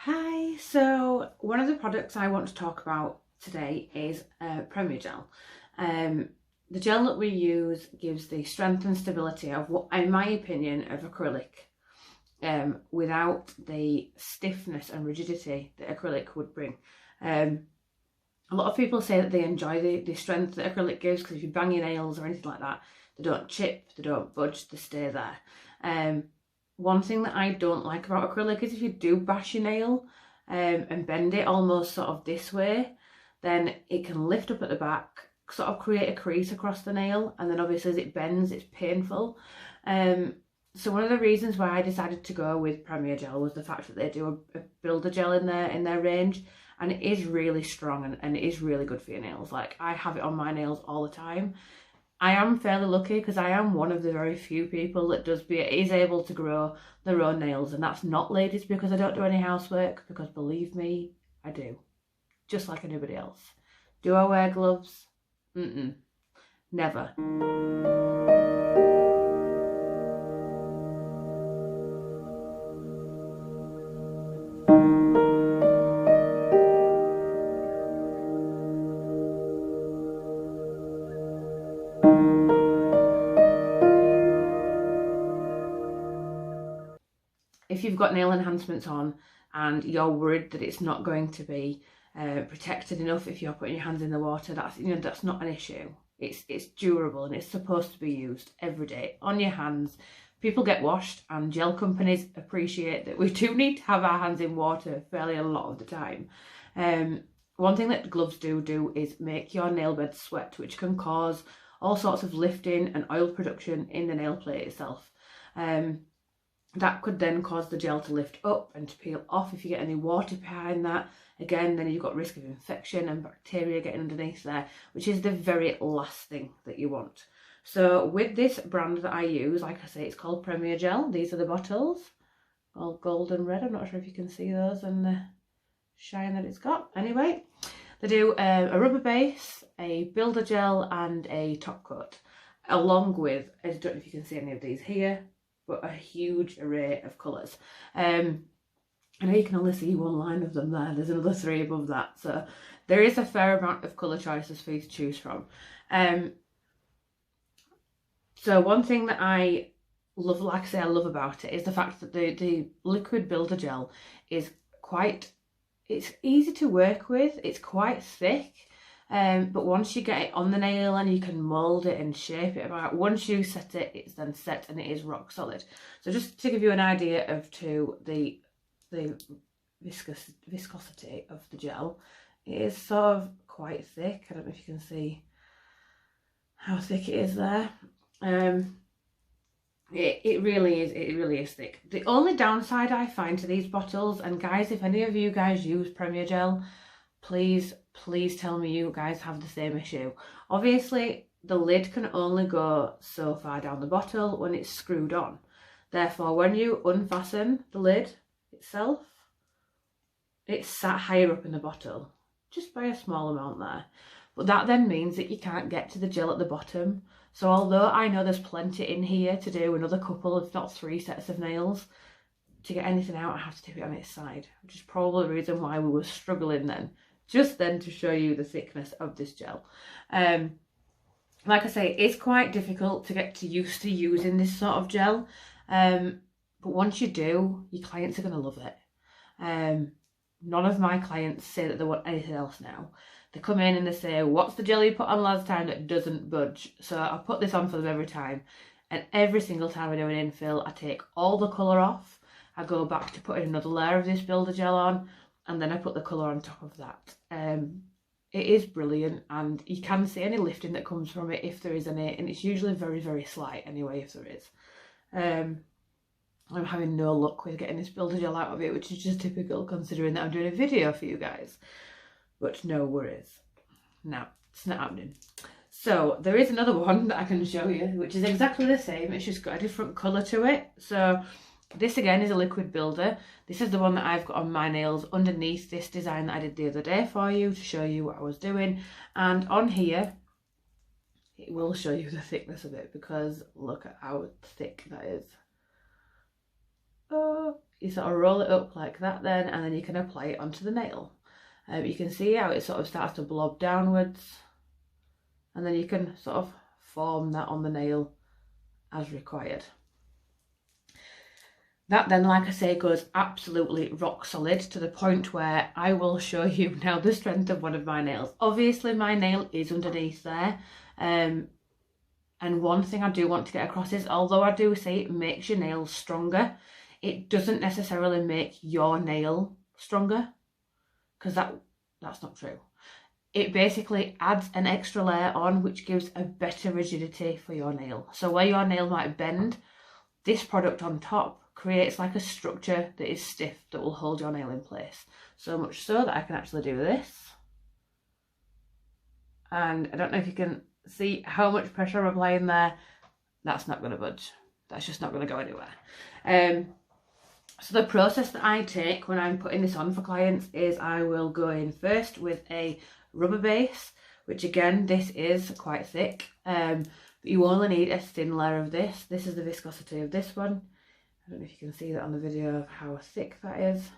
Hi, so one of the products I want to talk about today is Premier Gel. The gel that we use gives the strength and stability of what, in my opinion, of acrylic, without the stiffness and rigidity that acrylic would bring. A lot of people say that they enjoy the strength that acrylic gives because if you bang your nails or anything like that, they don't chip, they don't budge, they stay there. One thing that I don't like about acrylic is if you do bash your nail and bend it almost sort of this way, then it can lift up at the back, sort of create a crease across the nail, and then obviously as it bends, it's painful. So one of the reasons why I decided to go with Premier Gel was the fact that they do a builder gel in their range, and it is really strong and it is really good for your nails. Like, I have it on my nails all the time. I am fairly lucky because I am one of the very few people that is able to grow their own nails, and that's not, ladies, because I don't do any housework, because believe me, I do, just like anybody else. Do I wear gloves? Never. If you've got nail enhancements on and you're worried that it's not going to be protected enough if you're putting your hands in the water, that's not an issue. It's durable and it's supposed to be used every day on your hands. People get washed, and gel companies appreciate that we do need to have our hands in water fairly a lot of the time. One thing that gloves do is make your nail bed sweat, which can cause all sorts of lifting and oil production in the nail plate itself. That could then cause the gel to lift up and to peel off if you get any water behind that. Again, then you've got risk of infection and bacteria getting underneath there, which is the very last thing that you want. So with this brand that I use, like I say, it's called Premier Gel. These are the bottles, all gold and red. I'm not sure if you can see those and the shine that it's got. Anyway, they do a rubber base, a builder gel and a top coat, along with, I don't know if you can see any of these here, but a huge array of colours. I know you can only see one line of them there, there's another 3 above that, so there is a fair amount of colour choices for you to choose from. So one thing that I love, like I say, I love about it is the fact that the liquid builder gel is it's easy to work with, it's quite thick. But once you get it on the nail and you can mould it and shape it about, once you set it, it's then set and it is rock solid. So just to give you an idea of the viscosity of the gel, it is sort of quite thick. I don't know if you can see how thick it is there. It really is thick. The only downside I find to these bottles, and guys, if any of you guys use Premier Gel, please tell me you guys have the same issue. Obviously, the lid can only go so far down the bottle when it's screwed on. Therefore, when you unfasten the lid itself, it's sat higher up in the bottle, just by a small amount there. But that then means that you can't get to the gel at the bottom. So although I know there's plenty in here to do another couple, if not 3 sets of nails, to get anything out, I have to tip it on its side, which is probably the reason why we were struggling then. Just then to show you the thickness of this gel. Like I say, it's quite difficult to get used to using this sort of gel. But once you do, your clients are going to love it. None of my clients say that they want anything else now. They come in and they say, what's the gel you put on last time that doesn't budge? So I put this on for them every time. And every single time I do an infill, I take all the colour off. I go back to putting another layer of this builder gel on, and then I put the colour on top of that. It is brilliant, and you can see any lifting that comes from it if there is any, and it's usually very, very slight anyway if there is. I'm having no luck with getting this builder gel out of it, which is just typical considering that I'm doing a video for you guys. But no worries. No, it's not happening. So there is another one that I can show you, which is exactly the same. It's just got a different colour to it. So this again is a liquid builder. This is the one that I've got on my nails underneath this design that I did the other day for you to show you what I was doing. And on here, it will show you the thickness of it, because look at how thick that is. Oh, you sort of roll it up like that then, and then you can apply it onto the nail. You can see how it sort of starts to blob downwards, and then you can sort of form that on the nail as required. That then, like I say, goes absolutely rock solid to the point where I will show you now the strength of one of my nails. Obviously my nail is underneath there, and one thing I do want to get across is, although I do say it makes your nails stronger, it doesn't necessarily make your nail stronger, because that's not true. It basically adds an extra layer on, which gives a better rigidity for your nail. So where your nail might bend, this product on top creates like a structure that is stiff that will hold your nail in place. So much so that I can actually do this. And I don't know if you can see how much pressure I'm applying there. That's not going to budge. That's just not going to go anywhere. So the process that I take when I'm putting this on for clients is I will go in first with a rubber base, which again, this is quite thick. But you only need a thin layer of this. This is the viscosity of this one. I don't know if you can see that on the video of how thick that is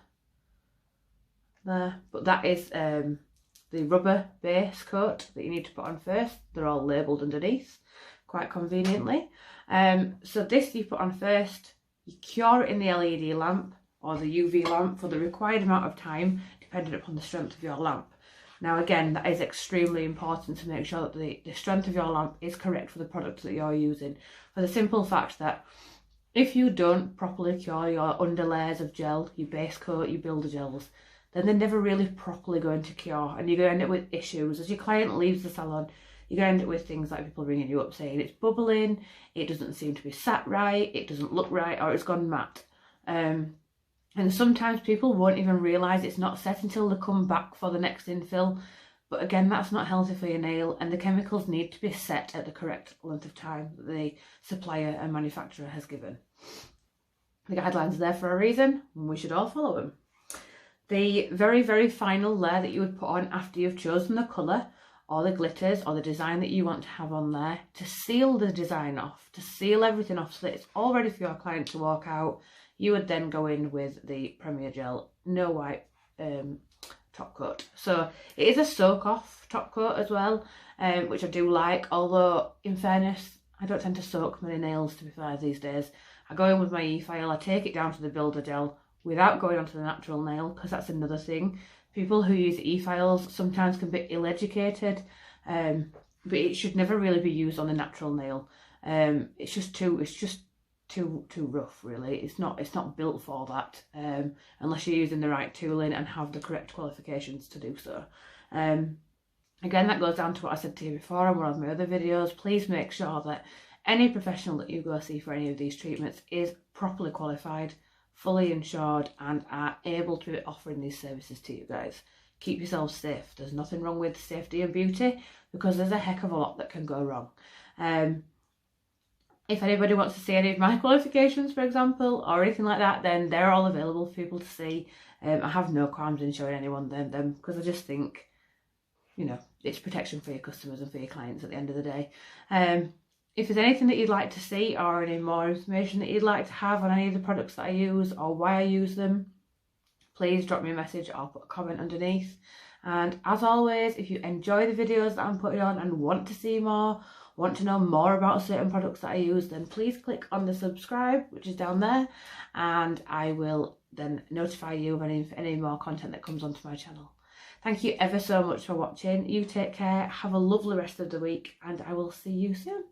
there, but that is the rubber base coat that you need to put on first. They're all labelled underneath quite conveniently. So this you put on first, you cure it in the LED lamp or the UV lamp for the required amount of time, depending upon the strength of your lamp. Now again, that is extremely important to make sure that the strength of your lamp is correct for the product that you're using, for the simple fact that if you don't properly cure your underlayers of gel, your base coat, your builder gels, then they're never really properly going to cure, and you're going to end up with issues. As your client leaves the salon, you're going to end up with things like people ringing you up saying it's bubbling, it doesn't seem to be sat right, it doesn't look right, or it's gone matte. And sometimes people won't even realise it's not set until they come back for the next infill. But again, that's not healthy for your nail, and the chemicals need to be set at the correct length of time that the supplier and manufacturer has given. The guidelines are there for a reason, and we should all follow them. The very, very final layer that you would put on after you've chosen the colour or the glitters or the design that you want to have on there, to seal the design off, to seal everything off so that it's all ready for your client to walk out, you would then go in with the Premier Gel No Wipe top coat. So it is a soak off top coat as well, which I do like, although in fairness I don't tend to soak many nails, to be fair, these days. I go in with my e-file, I take it down to the builder gel without going onto the natural nail, because that's another thing. People who use e-files sometimes can be ill-educated, but it should never really be used on a natural nail. It's just too rough, really. It's not built for that, unless you're using the right tooling and have the correct qualifications to do so. Again, that goes down to what I said to you before in one of my other videos. Please make sure that any professional that you go see for any of these treatments is properly qualified, fully insured, and are able to be offering these services to you guys. Keep yourselves safe. There's nothing wrong with safety and beauty, because there's a heck of a lot that can go wrong. If anybody wants to see any of my qualifications, for example, or anything like that, then they're all available for people to see. I have no qualms in showing anyone them, because I just think, you know, it's protection for your customers and for your clients at the end of the day. If there's anything that you'd like to see, or any more information that you'd like to have on any of the products that I use or why I use them, please drop me a message or put a comment underneath. And as always, if you enjoy the videos that I'm putting on and want to see more, want to know more about certain products that I use, then please click on the subscribe, which is down there, and I will then notify you of any more content that comes onto my channel. Thank you ever so much for watching. You take care, have a lovely rest of the week, and I will see you soon.